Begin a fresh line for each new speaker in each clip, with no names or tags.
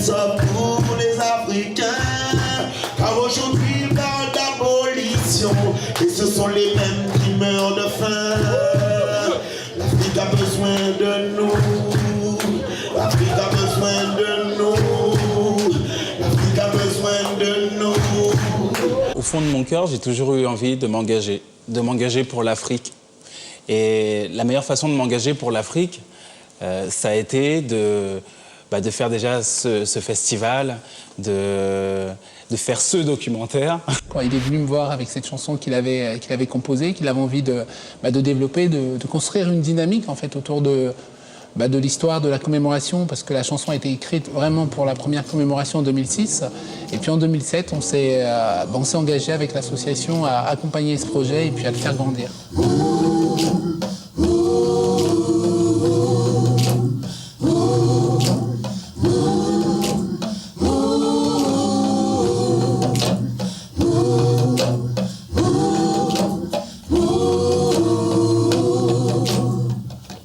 ça pour les Africains. Car aujourd'hui ils parlent d'abolition, et ce sont les mêmes qui meurent de faim. L'Afrique a besoin de nous. L'Afrique a besoin de nous. L'Afrique a besoin de nous.
Au fond de mon cœur, j'ai toujours eu envie de m'engager pour l'Afrique. Et la meilleure façon de m'engager pour l'Afrique, ça a été de faire déjà ce festival, de faire ce documentaire.
Quand il est venu me voir avec cette chanson qu'il avait composée, qu'il avait envie de développer, de construire une dynamique en fait autour de l'histoire de la commémoration, parce que la chanson a été écrite vraiment pour la première commémoration en 2006. Et puis en 2007, on s'est engagé avec l'association à accompagner ce projet et puis à le faire grandir.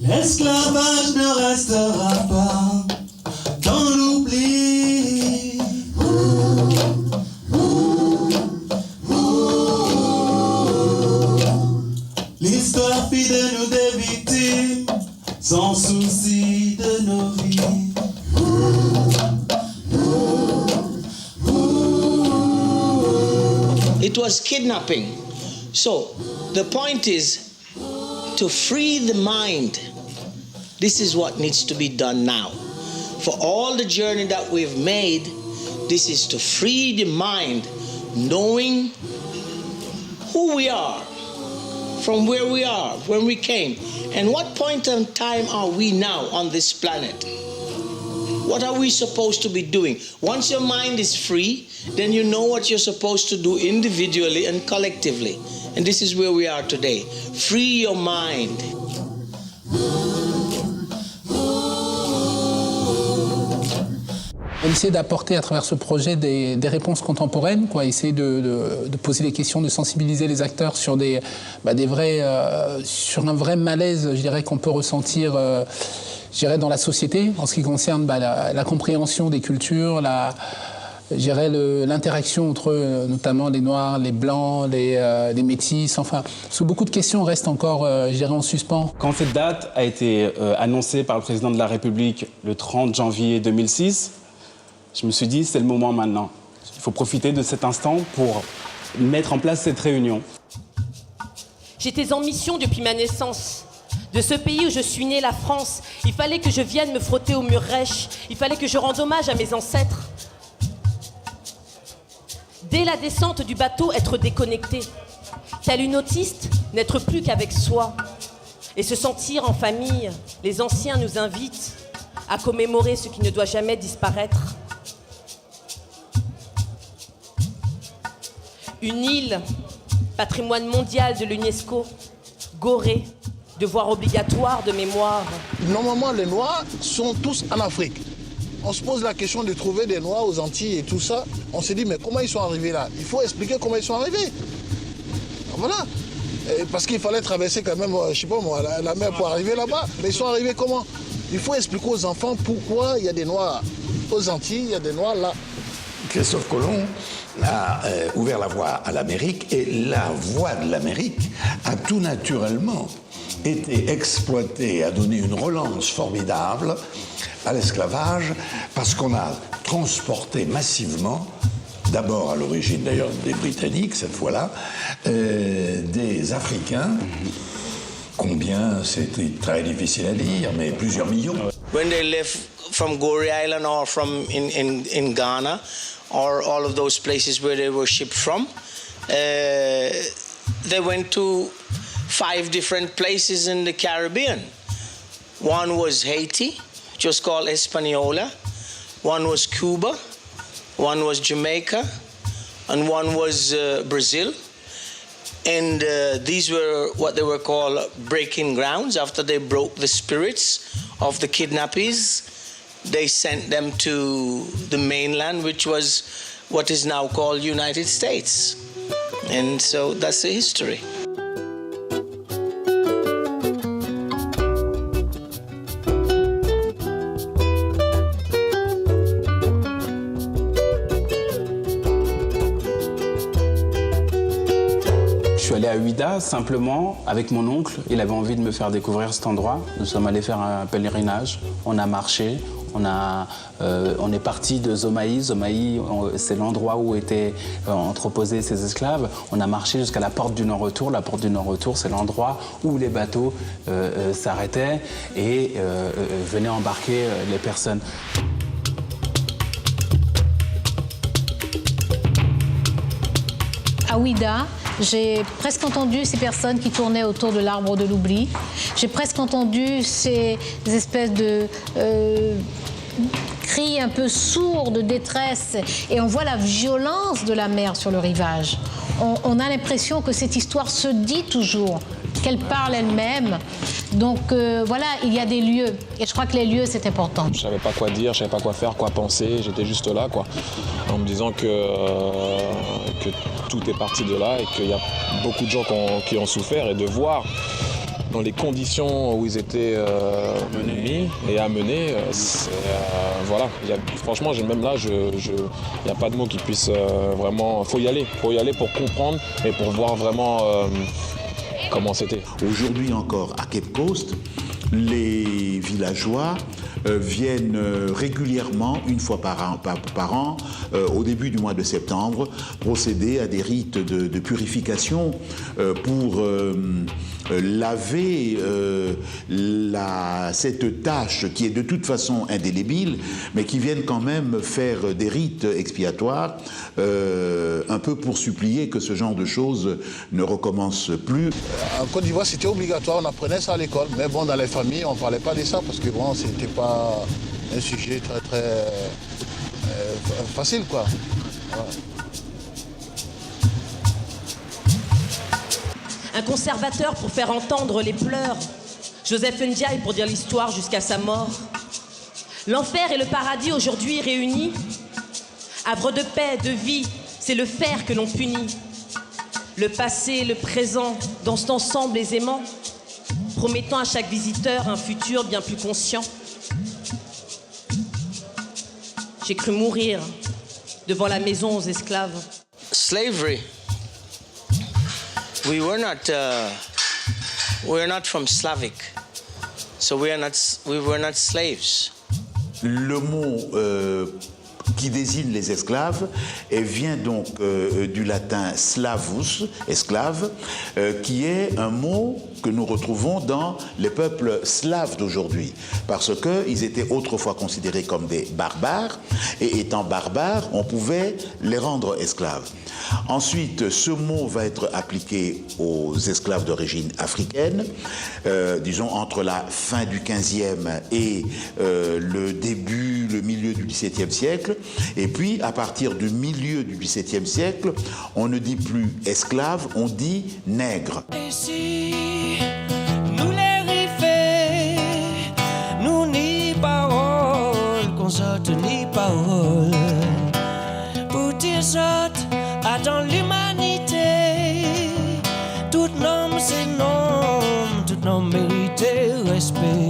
L'esclavage ne restera pas dans l'oubli. L'histoire fit de nous des victimes, sans souci de nos vies.
It was kidnapping. So the point is to free the mind. This is what needs to be done now. For all the journey that we've made, this is to free the mind, knowing who we are, from where we are, when we came, and what point in time are we now on this planet. What are we supposed to be doing? Once your mind is free, then you know what you're supposed to do individually and collectively. And this is where we are today. Free your mind.
On essaie d'apporter à travers ce projet des réponses contemporaines, essayer de poser des questions, de sensibiliser les acteurs sur sur un vrai malaise, je dirais, qu'on peut ressentir dans la société en ce qui concerne la compréhension des cultures, l'interaction entre notamment les Noirs, les Blancs, les Métis, enfin, parce que beaucoup de questions restent encore, en suspens.
Quand cette date a été annoncée par le président de la République le 30 janvier 2006, je me suis dit, c'est le moment maintenant. Il faut profiter de cet instant pour mettre en place cette réunion.
J'étais en mission depuis ma naissance. De ce pays où je suis née, la France, il fallait que je vienne me frotter au mur rêche. Il fallait que je rende hommage à mes ancêtres. Dès la descente du bateau, être déconnecté. Tel une autiste, n'être plus qu'avec soi. Et se sentir en famille. Les anciens nous invitent à commémorer ce qui ne doit jamais disparaître. Une île, patrimoine mondial de l'UNESCO, Gorée, devoir obligatoire de mémoire.
Normalement, les Noirs sont tous en Afrique. On se pose la question de trouver des Noirs aux Antilles et tout ça. On se dit, mais comment ils sont arrivés là? Il faut expliquer comment ils sont arrivés. Voilà. Et parce qu'il fallait traverser quand même, je sais pas moi, la mer pour arriver là-bas. Mais ils sont arrivés comment? Il faut expliquer aux enfants pourquoi il y a des Noirs aux Antilles, il y a des Noirs là.
Christophe Colomb a ouvert la voie à l'Amérique, et la voie de l'Amérique a tout naturellement été exploitée, a donné une relance formidable à l'esclavage, parce qu'on a transporté massivement, d'abord à l'origine d'ailleurs des Britanniques cette fois-là, des Africains. Combien, c'était très difficile à dire, mais plusieurs millions.
When they left from Gorée Island or from in Ghana, or all of those places where they were shipped from, they went to 5 different places in the Caribbean. One was Haiti, which was called Hispaniola. One was Cuba. One was Jamaica. And one was Brazil. And these were what they were called breaking grounds. After they broke the spirits of the kidnappees, they sent them to the mainland, which was what is now called United States. And so that's the history.
à Ouida simplement avec mon oncle. Il avait envie de me faire découvrir cet endroit. Nous sommes allés faire un pèlerinage. On a marché. On est parti de Zomaï. Zomaï, c'est l'endroit où étaient entreposés ces esclaves. On a marché jusqu'à la porte du non-retour. La porte du non-retour, c'est l'endroit où les bateaux s'arrêtaient et venaient embarquer les personnes.
À Ouida, j'ai presque entendu ces personnes qui tournaient autour de l'arbre de l'oubli. J'ai presque entendu ces espèces de cris un peu sourds de détresse. Et on voit la violence de la mer sur le rivage. On a l'impression que cette histoire se dit toujours, qu'elle parle elle-même. Donc voilà, il y a des lieux. Et je crois que les lieux, c'est important.
Je ne savais pas quoi dire, je ne savais pas quoi faire, quoi penser. J'étais juste là, quoi, en me disant que tout est parti de là et qu'il y a beaucoup de gens qui ont souffert. Et de voir dans les conditions où ils étaient mis et amenés, voilà. Franchement, même là, il n'y a pas de mots qui puissent vraiment... Il faut y aller pour comprendre et pour voir vraiment... comment c'était.
Aujourd'hui encore, à Cape Coast, les villageois viennent régulièrement, une fois par an, au début du mois de septembre, procéder à des rites de purification pour laver cette tâche qui est de toute façon indélébile, mais qui viennent quand même faire des rites expiatoires, un peu pour supplier que ce genre de choses ne recommence plus.
En Côte d'Ivoire, c'était obligatoire, on apprenait ça à l'école, mais bon, dans les familles, on ne parlait pas de ça parce que bon, c'était pas un sujet très facile, quoi. Voilà.
Un conservateur pour faire entendre les pleurs. Joseph Ndiaye pour dire l'histoire jusqu'à sa mort. L'enfer et le paradis aujourd'hui réunis. Havre de paix, de vie, c'est le fer que l'on punit. Le passé, le présent, dansent ensemble aisément, promettant à chaque visiteur un futur bien plus conscient. J'ai cru mourir devant la maison aux esclaves.
Slavery. We were not from Slavic, so we were not slaves.
Le mot qui désigne les esclaves vient donc du latin slavus, esclave, qui est un mot que nous retrouvons dans les peuples slaves d'aujourd'hui, parce qu'ils étaient autrefois considérés comme des barbares, et étant barbares, on pouvait les rendre esclaves. Ensuite, ce mot va être appliqué aux esclaves d'origine africaine, disons entre la fin du XVe et le milieu du XVIIe siècle. Et puis, à partir du milieu du XVIIe siècle, on ne dit plus esclave, on dit nègre.
Et si nous les rivets, nous ni parole, qu'on sorte ni parole, pour dire sorte, dans l'humanité, tout nom c'est nom, tout nom mérite respect.